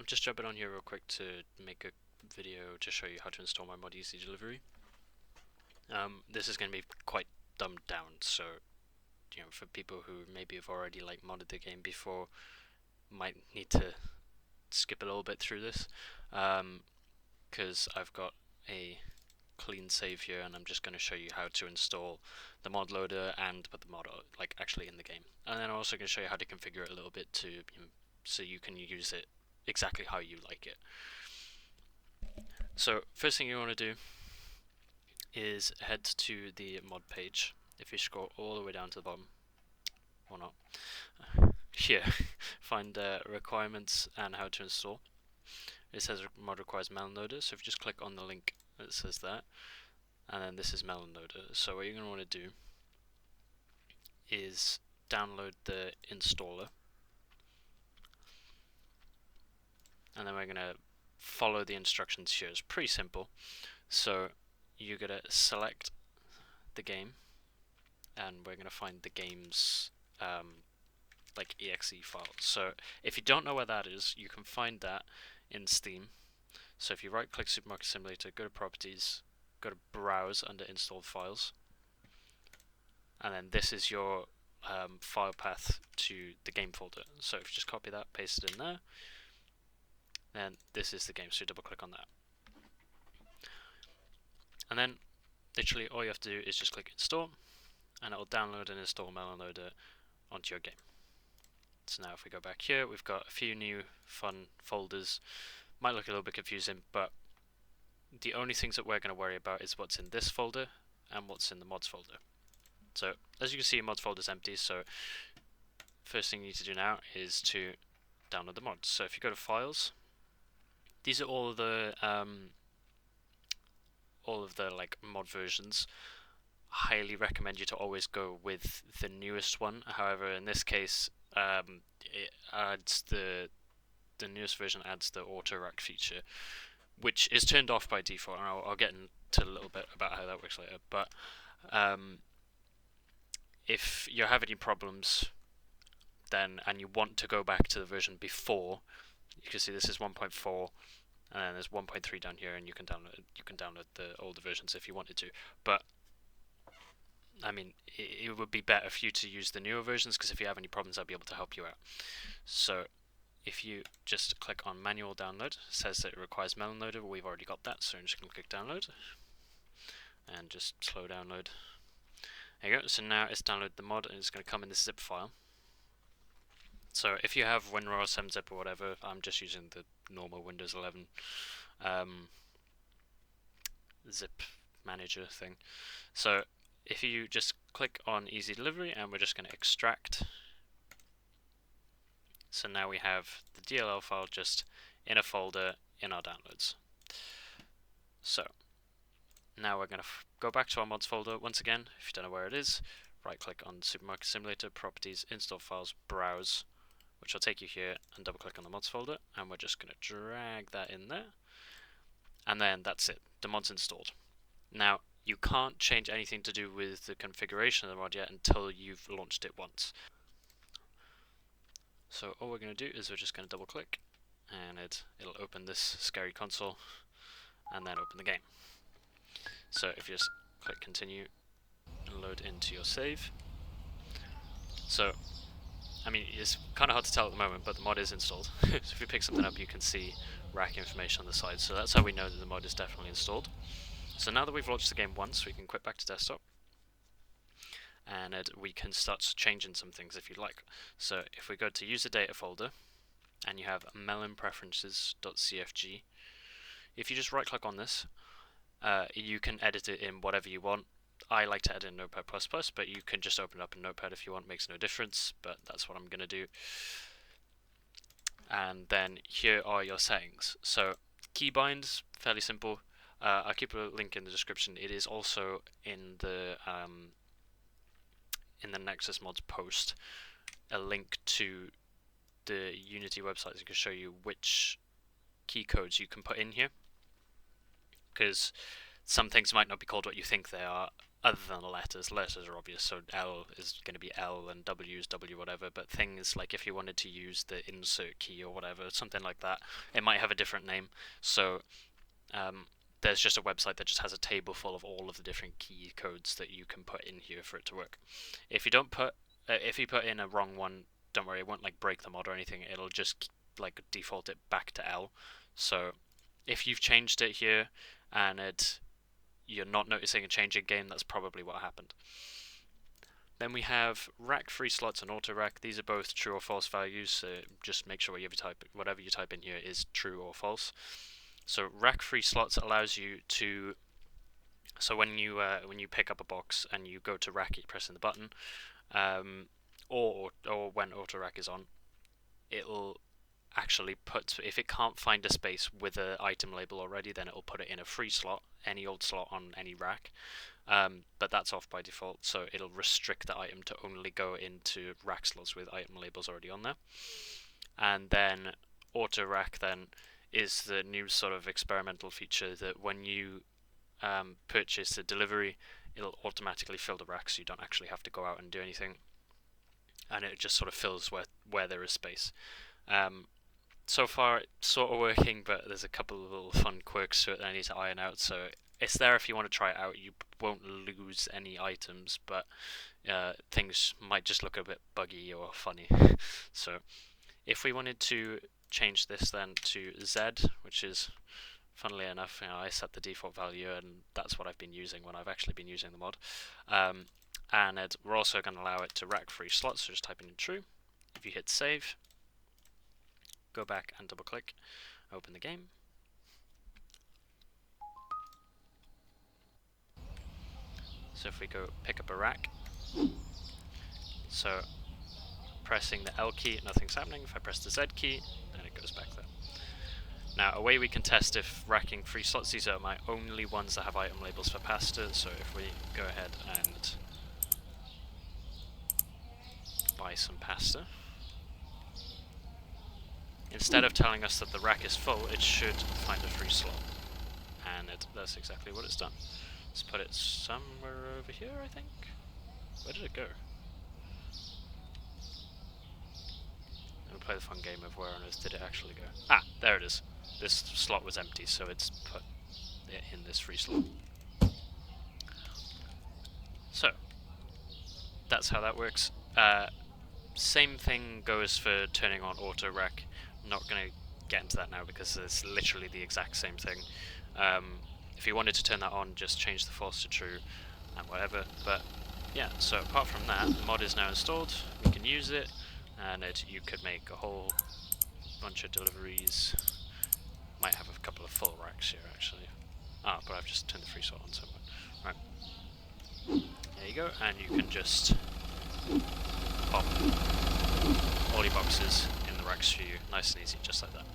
just jumping on here real quick to make a video to show you how to install my mod EZDelivery. This is going to be quite dumbed down, so for people who maybe have already modded the game before, might need to skip a little bit through this, because I've got a clean save here, and I'm just going to show you how to install the mod loader and put the mod actually in the game. And then I'm also going to show you how to configure it a little bit to so you can use it exactly how you like it. So first thing you want to do is head to the mod page. If you scroll all the way down to the bottom, or not, here, find requirements and how to install. It says mod requires MelonLoader, so if you just click on the link that says that, and then this is MelonLoader. So what you're going to want to do is download the installer, and then we're going to follow the instructions here. It's pretty simple. So you're going to select the game, and we're going to find the game's exe file. So if you don't know where that is, you can find that in Steam. So if you right click Supermarket Simulator, go to Properties, go to Browse under Installed Files, and then this is your file path to the game folder. So if you just copy that, paste it in there, then this is the game, so you double click on that. And then literally all you have to do is just click Install, and it will download and install MelonLoader onto your game. So now if we go back here, we've got a few new fun folders. Might look a little bit confusing, but the only things that we're going to worry about is what's in this folder and what's in the mods folder. So as you can see, mods folder is empty, so first thing you need to do now is to download the mods. So if you go to Files, these are all of the mod versions. I highly recommend you to always go with the newest one. However, in this case, it adds the newest version adds the auto rack feature, which is turned off by default, and I'll get into a little bit about how that works later. But if you have any problems then and you want to go back to the version before, you can see this is 1.4, and then there's 1.3 down here, and you can download the older versions if you wanted to. But I mean, it would be better for you to use the newer versions, because if you have any problems, I'll be able to help you out. So if you just click on manual download, it says that it requires MelonLoader, but we've already got that, so I'm just going to click download and just slow download. There you go. So now it's downloaded the mod, and it's going to come in this zip file. So if you have WinRAR, 7-zip or whatever, I'm just using the normal Windows 11 zip manager thing. So if you just click on EZDelivery, and we're just going to extract. So now we have the DLL file just in a folder in our downloads. So now we're going to go back to our mods folder once again. If you don't know where it is, right click on Supermarket Simulator, Properties, Install Files, Browse, which will take you here, and double click on the mods folder, and we're just going to drag that in there, and then that's it, the mod's installed. Now you can't change anything to do with the configuration of the mod yet until you've launched it once. So all we're going to do is we're just going to double click, and it'll open this scary console, and then open the game. So if you just click continue and load into your save. So I mean, it's kind of hard to tell at the moment, but the mod is installed. So if you pick something up, you can see rack information on the side. So that's how we know that the mod is definitely installed. So now that we've launched the game once, we can quit back to desktop, and we can start changing some things if you'd like. So if we go to user data folder, and you have melonpreferences.cfg, if you just right click on this, you can edit it in whatever you want. I like to edit in Notepad++, but you can just open it up in Notepad if you want. Makes no difference, but that's what I'm going to do. And then here are your settings. So keybinds, fairly simple. I'll keep a link in the description. It is also in the Nexus Mods post, a link to the Unity website that can show you which key codes you can put in here, because some things might not be called what you think they are, other than letters. Letters are obvious, so L is going to be L and W is W whatever, but things like if you wanted to use the insert key or whatever, something like that, it might have a different name. So there's just a website that just has a table full of all of the different key codes that you can put in here for it to work. If you don't put, if you put in a wrong one, don't worry, it won't like break the mod or anything. It'll just like default it back to L. So if you've changed it here and you're not noticing a change in game, that's probably what happened. Then we have rack free slots and auto rack. These are both true or false values, so just make sure whatever you type in here is true or false. So rack free slots allows you to, so when you pick up a box and you go to rack it, pressing the button, or when auto rack is on, it'll actually put, if it can't find a space with an item label already, then it'll put it in a free slot, any old slot on any rack, but that's off by default, so it'll restrict the item to only go into rack slots with item labels already on there. And then auto rack then is the new sort of experimental feature that when you purchase a delivery, it'll automatically fill the rack, so you don't actually have to go out and do anything, and it just sort of fills where there is space. So far it's sort of working, but there's a couple of little fun quirks to it that I need to iron out, so it's there if you want to try it out. You won't lose any items, but things might just look a bit buggy or funny. So if we wanted to change this then to Z, which is, funnily enough, I set the default value and that's what I've been using when I've actually been using the mod. And we're also going to allow it to rack free slots, so just type in true. If you hit save, go back and double click, open the game. So if we go pick up a rack, so pressing the L key, nothing's happening. If I press the Z key, then it goes back there. Now a way we can test if racking free slots, these are my only ones that have item labels for pasta, so if we go ahead and buy some pasta, instead of telling us that the rack is full, it should find a free slot. And that's exactly what it's done. Let's put it somewhere over here, I think. Where did it go? We'll play the fun game of where on earth did it actually go. Ah, there it is. This slot was empty, so it's put it in this free slot. So, that's how that works. Same thing goes for turning on auto rack. I'm not going to get into that now because it's literally the exact same thing. If you wanted to turn that on, just change the false to true and whatever. But yeah, so apart from that, the mod is now installed. We can use it, and you could make a whole bunch of deliveries. Might have a couple of full racks here actually. Ah, but I've just turned the free slot on somewhere. Right. There you go, and you can just pop all your boxes in the racks for you, nice and easy, just like that.